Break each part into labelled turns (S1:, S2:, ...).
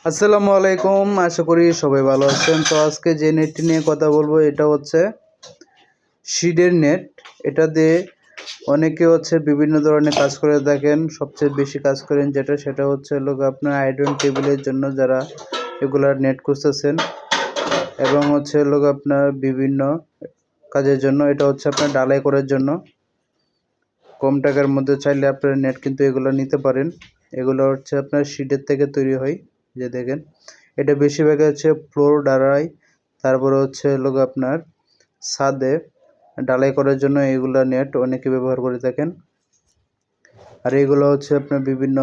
S1: আসসালামু আলাইকুম, আশা করি সবাই ভালো আছেন। তো আজকে যে নেটটি নিয়ে কথা বলবো এটা হচ্ছে শিডের নেট। এটা দিয়ে অনেকে বিভিন্ন ধরনের কাজ করে থাকেন। সবচেয়ে বেশি কাজ করেন সেটা হচ্ছে আপনার আয়রন টেবিলের জন্য যারা এগুলার নেট খুঁজতেছেন, এবং আপনার বিভিন্ন কাজের জন্য। এটা হচ্ছে আপনার ঢালাই করার জন্য। কম টাকার মধ্যে চাইলে আপনার নেট কিন্তু এগুলো নিতে পারেন। এগুলো হচ্ছে আপনার শিডের থেকে তৈরি হয়। যে দেখেন, এটা বেশিরভাগ হচ্ছে ফ্লোর ঢালাই, তারপরে আপনার ছাদে ঢালাই করার জন্য এগুলা নেট অনেকে ব্যবহার করে থাকেন। আর এগুলো হচ্ছে আপনার বিভিন্ন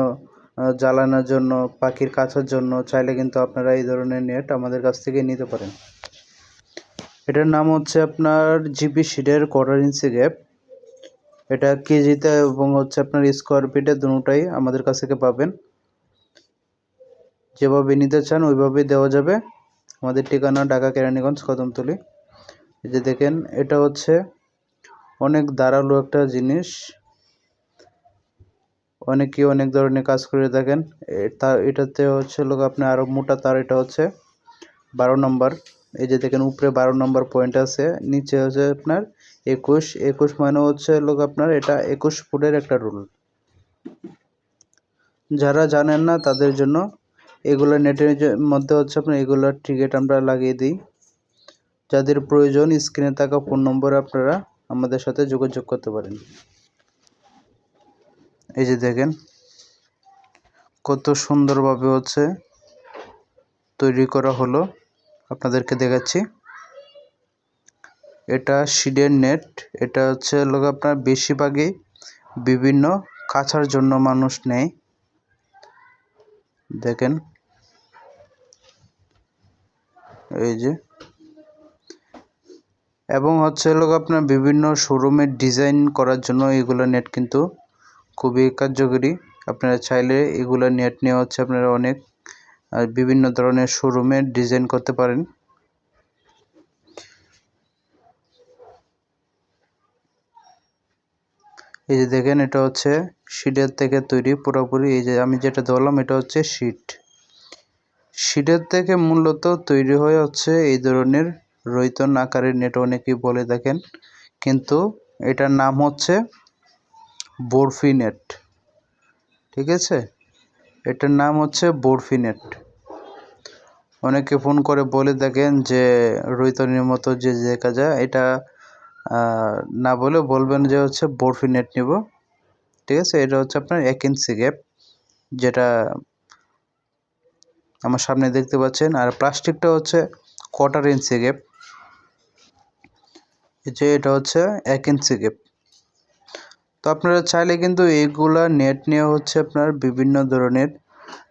S1: জ্বালানোর জন্য, পাখির কাছার জন্য চাইলে কিন্তু আপনারা এই ধরনের নেট আমাদের কাছ থেকে নিতে পারেন। এটার নাম হচ্ছে আপনার জিপি শিডের 1/4 ইঞ্চি গ্যাপ। এটা কেজিতে এবং আপনার স্কোয়ার ফিটে দুটোটাই আমাদের কাছ থেকে পাবেন। যেভাবে নিতে চান ওইভাবেই দেওয়া যাবে। আমাদের ঠিকানা ঢাকা কেরানীগঞ্জ, কদমতলী। এই যে দেখেন, এটা হচ্ছে অনেক ধারালো একটা জিনিস। অনেকেই অনেক ধরনের কাজ করে থাকেন। এটাতে আপনার আরও মোটা তার। এটা হচ্ছে 12 নম্বর। এই যে দেখেন, উপরে 12 নম্বর পয়েন্ট আছে, নিচে আপনার 21 মানে আপনার এটা 21 ফুটের একটা রুল। যারা জানেন না তাদের জন্য এগুলো নেটের মধ্যে আপনার এগুলোর টিকেট আমরা লাগিয়ে দিই। যাদের প্রয়োজন স্ক্রিনে থাকা ফোন নম্বরে আপনারা আমাদের সাথে যোগাযোগ করতে পারেন। এই যে দেখেন কত সুন্দরভাবে তৈরি করা হলো, আপনাদেরকে দেখাচ্ছি। এটা শিডের নেট। এটা আপনার বেশিরভাগই বিভিন্ন কাছার জন্য মানুষ নেয়। দেখেন এই যে, এবং আপনার বিভিন্ন শোরুমের ডিজাইন করার জন্য এগুলো নেট কিন্তু খুবই কার্যকরী। আপনারা চাইলে এগুলো নেট নিয়ে আপনারা অনেক বিভিন্ন ধরনের শোরুমের ডিজাইন করতে পারেন। এই যে দেখেন, এটা শিটের থেকে তৈরি পুরোপুরি। এই যে আমি যেটা ধরলাম এটা হচ্ছে শিটের থেকে মূলত তৈরি হয়ে এই ধরনের রৈতন আকারের নেট অনেকেই বলে দেখেন, কিন্তু এটার নাম হচ্ছে বরফি নেট। ঠিক আছে, এটার নাম হচ্ছে বরফি নেট। অনেকে ফোন করে বলে দেখেন যে রৈতনের মতো যে দেখা যায়, এটা না বলে বলবেন যে বরফি নেট নিব। ঠিক আছে, এটা আপনার 1 ইঞ্চি গ্যাপ, যেটা আমার সামনে দেখতে পাচ্ছেন। আর প্লাস্টিকটা 1/4 ইঞ্চি গ্যাপ। যে এটা 1 ইঞ্চি গ্যাপ। তো আপনারা চাইলে কিন্তু এইগুলা নেট নিয়ে আপনার বিভিন্ন ধরনের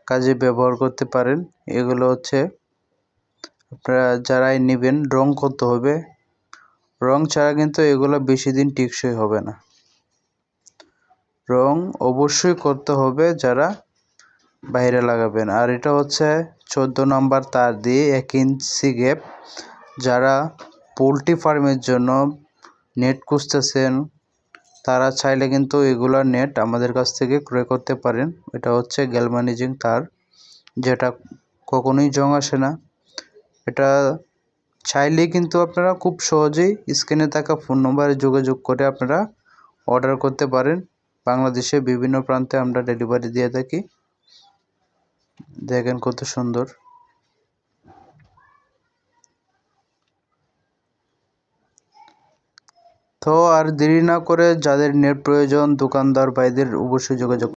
S1: কাজে ব্যবহার করতে পারেন। এগুলো আপনারা যারাই নেবেন, রং করতে হবে। রং ছাড়া কিন্তু এগুলো বেশি দিন টেকসই হবে না। রং অবশ্যই করতে হবে যারা বাইরে লাগাবেন। আর এটা 14 নম্বর তার দিয়ে 1 ইঞ্চি গ্যাপ। যারা পোলট্রি ফার্মের জন্য নেট খুঁজতেছেন তারা চাইলে কিন্তু এগুলা নেট আমাদের কাছ থেকে ক্রয় করতে পারেন। এটা গ্যালভানাইজিং তার, যেটা কখনোই জং আসে না। এটা চাইলেই কিন্তু আপনারা খুব সহজেই স্ক্রিনে থাকা ফোন নম্বরে যোগাযোগ করে আপনারা অর্ডার করতে পারেন। বাংলাদেশে বিভিন্ন প্রান্তে আমরা ডেলিভারি দিয়ে থাকি। দেখেন কত সুন্দর। তো আর দেরি না করে যাদের নেট প্রয়োজন, দোকানদার ভাইদের অবশ্যই যোগাযোগ